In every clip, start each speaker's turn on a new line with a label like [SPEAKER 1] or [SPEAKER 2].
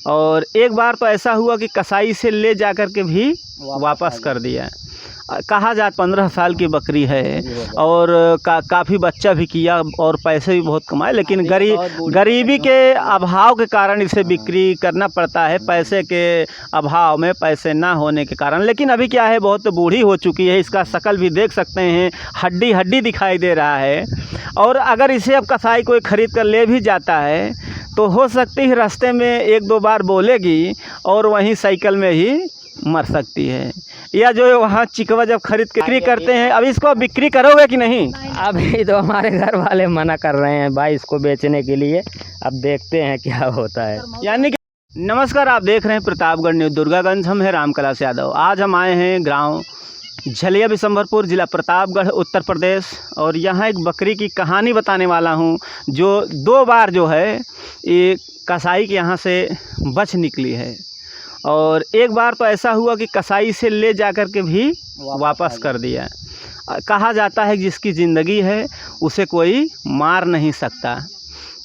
[SPEAKER 1] और एक बार तो ऐसा हुआ कि कसाई से ले जा कर के भी वापस कर दिया। कहा जाए 15 साल की बकरी है और काफ़ी बच्चा भी किया और पैसे भी बहुत कमाए, लेकिन गरीबी के अभाव के कारण इसे बिक्री करना पड़ता है, पैसे के अभाव में, पैसे ना होने के कारण। लेकिन अभी क्या है, बहुत बूढ़ी हो चुकी है, इसका शकल भी देख सकते हैं, हड्डी हड्डी दिखाई दे रहा है। और अगर इसे अब कसाई कोई ख़रीद कर ले भी जाता है तो हो सकती है रास्ते में एक दो बार बोलेगी और वहीं साइकिल में ही मर सकती है। या जो वहाँ चिकवा जब खरीद के बिक्री करते हैं, अब इसको बिक्री करोगे कि नहीं?
[SPEAKER 2] अभी तो हमारे घर वाले मना कर रहे हैं भाई इसको बेचने के लिए, अब देखते हैं क्या होता है।
[SPEAKER 1] यानी कि नमस्कार, आप देख रहे हैं प्रतापगढ़ न्यूज़ दुर्गागंज। हम हैं रामकलास यादव। आज हम आए हैं गांव झलिया बिशंभरपुर, ज़िला प्रतापगढ़, उत्तर प्रदेश। और यहाँ एक बकरी की कहानी बताने वाला हूँ जो 2 बार जो है ये कसाई के यहाँ से बच निकली है। और एक बार तो ऐसा हुआ कि कसाई से ले जा कर के भी वापस कर दिया। कहा जाता है जिसकी ज़िंदगी है उसे कोई मार नहीं सकता।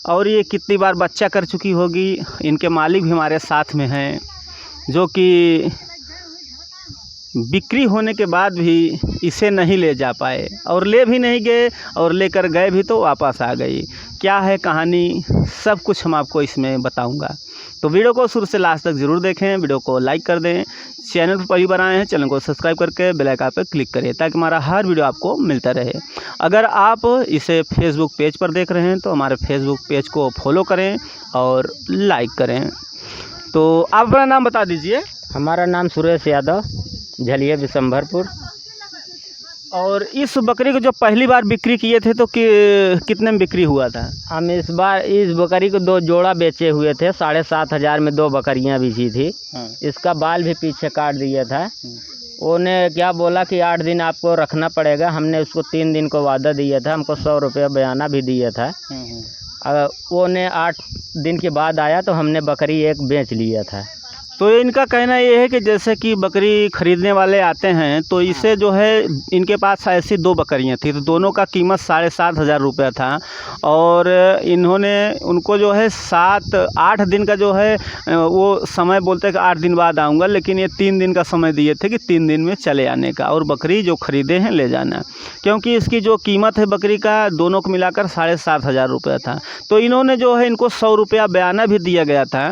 [SPEAKER 1] और ये कितनी बार बच्चा कर चुकी होगी। इनके मालिक भी हमारे साथ में हैं, जो कि बिक्री होने के बाद भी इसे नहीं ले जा पाए और ले भी नहीं गए, और लेकर गए भी तो वापस आ गई। क्या है कहानी, सब कुछ हम आपको इसमें बताऊंगा। तो वीडियो को शुरू से लास्ट तक ज़रूर देखें, वीडियो को लाइक कर दें, चैनल पर पहली बार आए हैं चैनल को सब्सक्राइब करके बेल आइकन पर क्लिक करें ताकि हमारा हर वीडियो आपको मिलता रहे। अगर आप इसे फेसबुक पेज पर देख रहे हैं तो हमारे फेसबुक पेज को फॉलो करें और लाइक करें। तो आप अपना नाम बता दीजिए।
[SPEAKER 2] हमारा नाम सुरेश यादव, झलिया बिशंभरपुर।
[SPEAKER 1] और इस बकरी को जो पहली बार बिक्री किए थे तो कितने में बिक्री हुआ था?
[SPEAKER 2] हम इस बार इस बकरी को 2 जोड़ा बेचे हुए थे, 7,500 में 2 बकरियां बेची थी। इसका बाल भी पीछे काट दिया था। उन्हें क्या बोला कि 8 दिन आपको रखना पड़ेगा। हमने उसको 3 दिन को वादा दिया था, हमको 100 रुपया बयाना भी दिया था। उन्हें 8 दिन के बाद आया तो हमने बकरी एक बेच लिया था।
[SPEAKER 1] तो इनका कहना ये है कि जैसे कि बकरी ख़रीदने वाले आते हैं तो इसे जो है, इनके पास ऐसी 2 बकरियां थी, तो दोनों का कीमत 7,500 रुपया था। और इन्होंने उनको जो है 7-8 दिन का जो है वो समय बोलते हैं कि 8 दिन बाद आऊँगा, लेकिन ये 3 दिन का समय दिए थे कि 3 दिन में चले आने का और बकरी जो ख़रीदे हैं ले जाना। क्योंकि इसकी जो कीमत है बकरी का दोनों को मिलाकर 7,500 रुपया था। तो इन्होंने जो है इनको 100 रुपया बयाना भी दिया गया था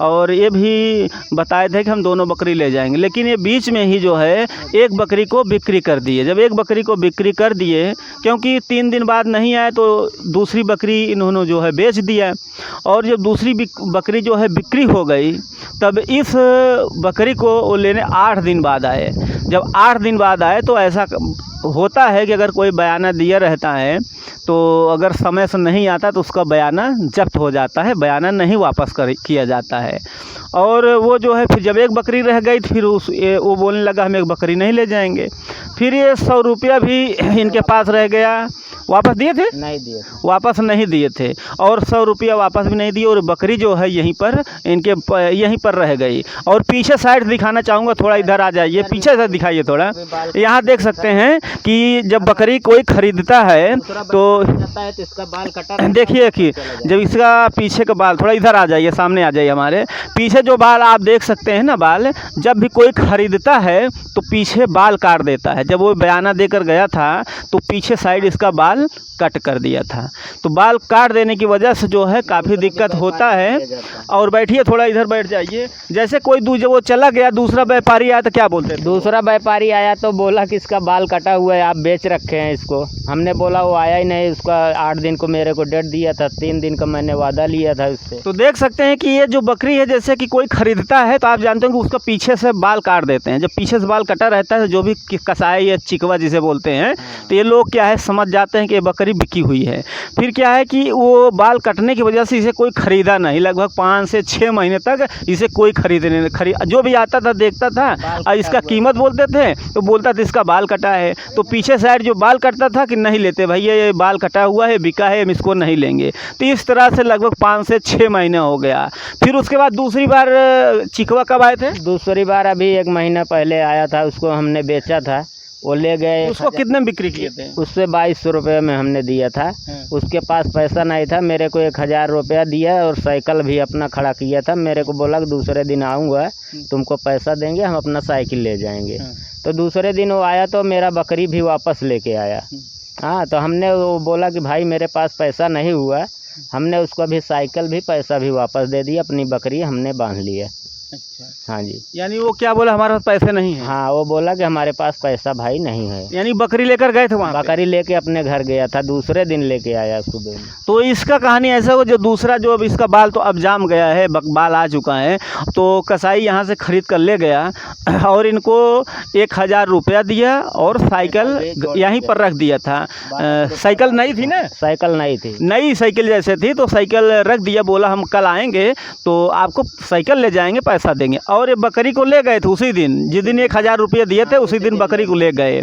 [SPEAKER 1] और ये भी बताए थे कि हम दोनों बकरी ले जाएंगे। लेकिन ये बीच में ही जो है एक बकरी को बिक्री कर दिए। जब एक बकरी को बिक्री कर दिए, क्योंकि 3 दिन बाद नहीं आए, तो दूसरी बकरी इन्होंने जो है बेच दिया। और जब दूसरी बकरी जो है बिक्री हो गई, तब इस बकरी को वो लेने 8 दिन बाद आए। जब 8 दिन बाद आए तो ऐसा होता है कि अगर कोई बयाना दिया रहता है तो अगर समय से नहीं आता तो उसका बयाना जब्त हो जाता है, बयाना नहीं वापस किया जाता है। और वो जो है फिर जब एक बकरी रह गई फिर वो बोलने लगा हम एक बकरी नहीं ले जाएंगे। फिर ये 100 रुपया भी इनके पास रह गया। वापस दिए थे?
[SPEAKER 2] नहीं दिए,
[SPEAKER 1] वापस नहीं दिए थे। और 100 रुपया वापस भी नहीं दिए और बकरी जो है यहीं पर यहीं पर रह गई। और पीछे साइड दिखाना चाहूँगा, थोड़ा इधर आ जाइए, पीछे से दिखाइए थोड़ा। यहाँ देख सकते हैं कि जब बकरी कोई खरीदता है तो
[SPEAKER 2] इसका बाल कटा,
[SPEAKER 1] देखिए कि जब इसका पीछे का बाल, थोड़ा इधर आ जाइए, सामने आ जाइए, हमारे पीछे जो बाल आप देख सकते हैं ना, बाल जब भी कोई खरीदता है तो पीछे बाल काट देता है। जब वो बयाना देकर गया था तो पीछे साइड इसका बाल कट कर दिया था। तो बाल काट देने की वजह से जो है काफ़ी दिक्कत होता है। और बैठिए, थोड़ा इधर बैठ जाइए। जैसे कोई जब वो चला गया, दूसरा व्यापारी आया तो क्या बोलते हैं?
[SPEAKER 2] दूसरा व्यापारी आया तो बोला कि इसका बाल कटा हुआ है, आप बेच रखे हैं इसको। हमने बोला वो आया ही नहीं, उसका 8 दिन को मेरे को डेट दिया था, 3 दिन का मैंने वादा लिया था उससे।
[SPEAKER 1] तो देख सकते हैं कि ये जो बकरी है, जैसे कि कोई खरीदता है तो आप जानते हैं कि उसका पीछे से बाल काट देते हैं। जब पीछे से बाल कटा रहता है, जो भी कसाई या चिकवा जिसे बोलते हैं, तो ये लोग क्या है समझ जाते हैं कि ये बकरी बिकी हुई है। फिर क्या है कि वो बाल कटने की वजह से इसे कोई ख़रीदा नहीं। लगभग 5 से 6 महीने तक इसे कोई जो भी आता था देखता था और इसका कीमत बोलते थे तो बोलता था इसका बाल कटा है। तो पीछे साइड जो बाल कटता था कि नहीं लेते भैया, ये बाल कटा हुआ है, बिका है, हम इसको नहीं लेंगे। तो इस तरह से लगभग 5 से 6 महीने हो गया। फिर उसके बाद दूसरी बार चिकवा कब आए थे?
[SPEAKER 2] दूसरी बार अभी 1 महीना पहले आया था, उसको हमने बेचा था। वो ले गए।
[SPEAKER 1] उसको कितने में बिक्री किए थे?
[SPEAKER 2] उससे 2200 रुपये में हमने दिया था। उसके पास पैसा नहीं था, मेरे को 1000 रुपया दिया और साइकिल भी अपना खड़ा किया था। मेरे को बोला कि दूसरे दिन आऊँगा, तुमको पैसा देंगे, हम अपना साइकिल ले जाएंगे। तो दूसरे दिन वो आया तो मेरा बकरी भी वापस लेके आया। हाँ, तो हमने वो बोला कि भाई मेरे पास पैसा नहीं हुआ, हमने उसको भी साइकिल भी पैसा भी वापस दे दिया, अपनी बकरी हमने बांध लिया।
[SPEAKER 1] अच्छा,
[SPEAKER 2] हाँ जी।
[SPEAKER 1] यानी वो क्या बोला, हमारे पास पैसे नहीं है?
[SPEAKER 2] हाँ, वो बोला कि हमारे पास पैसा भाई नहीं है।
[SPEAKER 1] यानी बकरी लेकर गए थे वहाँ?
[SPEAKER 2] बकरी लेके अपने घर गया था, दूसरे दिन लेके आया सुबह में।
[SPEAKER 1] तो इसका कहानी ऐसा हो, जो दूसरा जो अब इसका बाल तो अब जाम गया है, बाल आ चुका है, तो कसाई यहाँ से खरीद कर ले गया और इनको 1000 रुपया दिया और साइकिल यहीं पर रख दिया था। साइकिल नई थी ना?
[SPEAKER 2] साइकिल नहीं थी,
[SPEAKER 1] नई साइकिल जैसे थी, तो साइकिल रख दिया, बोला हम कल आएंगे तो आपको साइकिल ले जाएंगे, पैसा देंगे। और ये बकरी को ले गए थे उसी दिन, जिस दिन 1000 रुपये दिए थे उसी दिन बकरी को ले गए।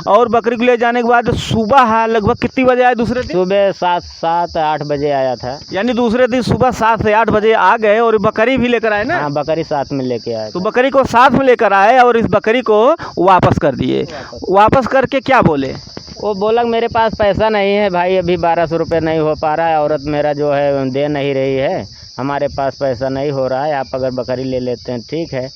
[SPEAKER 1] और बकरी को ले जाने के बाद सुबह लगभग कितनी बजे आए दूसरे दिन?
[SPEAKER 2] सुबह 7-8 बजे आया था।
[SPEAKER 1] यानी दूसरे दिन सुबह 7 से 8 बजे आ गए और बकरी भी लेकर आए ना?
[SPEAKER 2] हाँ, बकरी साथ में लेके आए।
[SPEAKER 1] तो बकरी को साथ में लेकर आए और इस बकरी को वापस कर दिए। वापस करके क्या बोले?
[SPEAKER 2] वो बोला मेरे पास पैसा नहीं है भाई, अभी 1200 रुपये नहीं हो पा रहा है, औरत मेरा जो है दे नहीं रही है, हमारे पास पैसा नहीं हो रहा है, आप अगर बकरी ले लेते हैं ठीक है।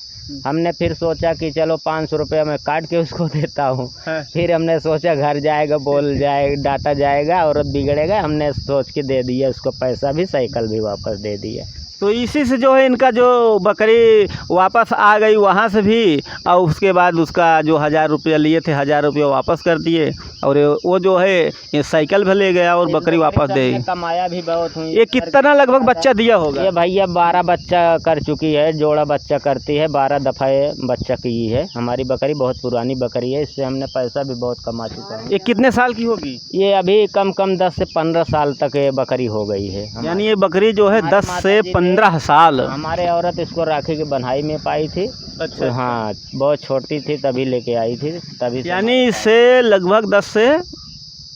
[SPEAKER 2] हमने फिर सोचा कि चलो 500 रुपया मैं काट के उसको देता हूँ। फिर हमने सोचा घर जाएगा, बोल जाएगा, डांटा जाएगा, औरत बिगड़ेगा, हमने सोच के दे दिया उसको पैसा भी, साइकिल भी वापस दे दिया।
[SPEAKER 1] तो इसी से जो है इनका जो बकरी वापस आ गई वहाँ से भी, और उसके बाद उसका जो 1000 रुपया लिए थे 1000 रुपया वापस कर दिए और वो जो है ये साइकिल भी ले गया और बकरी वापस दे।
[SPEAKER 2] कमाया भी बहुत हुई।
[SPEAKER 1] ये कितना लगभग बच्चा दिया होगा?
[SPEAKER 2] ये भैया 12 बच्चा कर चुकी है, जोड़ा बच्चा करती है, 12 दफ़ा बच्चा की है। हमारी बकरी बहुत पुरानी बकरी है, इससे हमने पैसा भी बहुत कमा चुका है।
[SPEAKER 1] ये कितने साल की होगी?
[SPEAKER 2] ये अभी कम 10 से 15 साल तक ये बकरी हो गई है।
[SPEAKER 1] यानी ये बकरी जो है 10 से 15 साल।
[SPEAKER 2] हमारे औरत इसको राखी की बन्हाई में पाई थी।
[SPEAKER 1] अच्छा।
[SPEAKER 2] हाँ, बहुत छोटी थी तभी लेके आई थी, तभी।
[SPEAKER 1] यानी इसे लगभग 10 से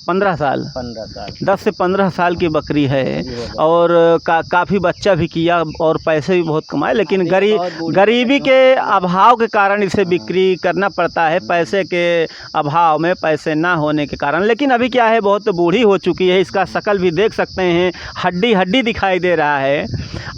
[SPEAKER 1] 15 साल 10 से 15 साल की बकरी है और काफ़ी बच्चा भी किया और पैसे भी बहुत कमाए, लेकिन गरीबी के अभाव के कारण इसे बिक्री करना पड़ता है, पैसे के अभाव में, पैसे ना होने के कारण। लेकिन अभी क्या है, बहुत बूढ़ी हो चुकी है, इसका शकल भी देख सकते हैं, हड्डी हड्डी दिखाई दे रहा है।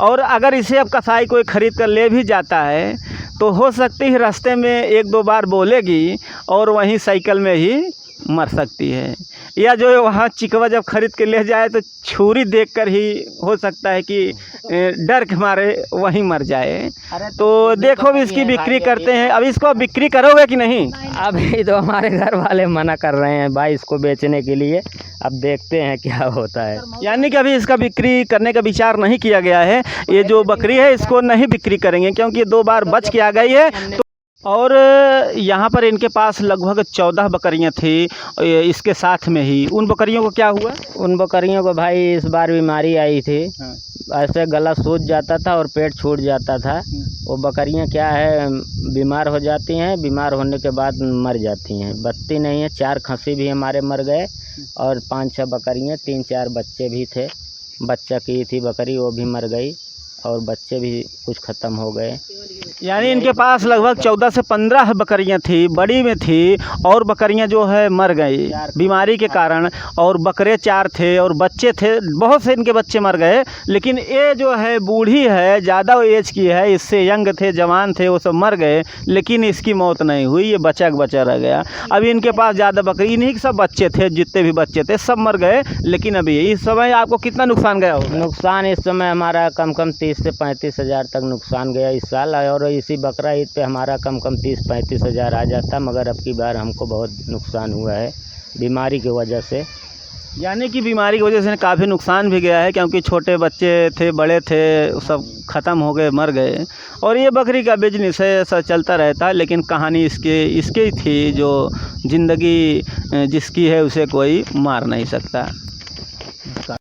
[SPEAKER 1] और अगर इसे अब कसाई कोई ख़रीद कर ले भी जाता है तो हो सकती है रास्ते में 1-2 बार बोलेगी और वहीं साइकिल में ही मर सकती है, या जो है वहाँ चिकवा जब खरीद के ले जाए तो छुरी देखकर ही हो सकता है कि डर के मारे वहीं मर जाए। तो देखो भी इसकी बिक्री करते हैं। अब इसको बिक्री करोगे कि नहीं?
[SPEAKER 2] अभी तो हमारे घर वाले मना कर रहे हैं भाई इसको बेचने के लिए, अब देखते हैं क्या होता है।
[SPEAKER 1] यानी कि अभी इसका बिक्री करने का विचार नहीं किया गया है। ये जो बकरी है इसको नहीं बिक्री करेंगे क्योंकि ये 2 बार बच के आ गई है। और यहाँ पर इनके पास लगभग 14 बकरियाँ थी इसके साथ में ही। उन बकरियों को क्या हुआ?
[SPEAKER 2] उन बकरियों को भाई इस बार बीमारी आई थी। ऐसे गला सूज जाता था और पेट छूट जाता था। वो बकरियाँ क्या है, बीमार हो जाती हैं, बीमार होने के बाद मर जाती हैं, बचती नहीं है। 4 खस्सी भी हमारे मर गए और 5-6 बकरियाँ, 3-4 बच्चे भी थे। बच्चा की थी बकरी, वो भी मर गई और बच्चे भी कुछ ख़त्म हो गए।
[SPEAKER 1] यानी इनके पास लगभग 14 से 15 बकरियां थी, बड़ी में थी, और बकरियां जो है मर गई बीमारी के कारण, और बकरे 4 थे और बच्चे थे, बहुत से इनके बच्चे मर गए। लेकिन ये जो है बूढ़ी है, ज़्यादा एज की है, इससे यंग थे, जवान थे, वो सब मर गए, लेकिन इसकी मौत नहीं हुई, ये बचा रह गया। अभी इनके पास ज़्यादा बकरी, इन्हीं के सब बच्चे थे, जितने भी बच्चे थे सब मर गए। लेकिन अभी इस समय आपको कितना नुकसान गया होगा?
[SPEAKER 2] नुकसान इस समय हमारा कम 30 से 35 हज़ार तक नुकसान गया इस साल, और इसी बकरा ईद पे हमारा कम 30-35 हज़ार आ जाता, मगर अब की बार हमको बहुत नुकसान हुआ है बीमारी की वजह से।
[SPEAKER 1] यानी कि बीमारी की वजह से काफ़ी नुकसान भी गया है, क्योंकि छोटे बच्चे थे, बड़े थे, सब ख़त्म हो गए, मर गए। और ये बकरी का बिजनेस है, ऐसा चलता रहता है। लेकिन कहानी इसकी थी, जो ज़िंदगी जिसकी है उसे कोई मार नहीं सकता।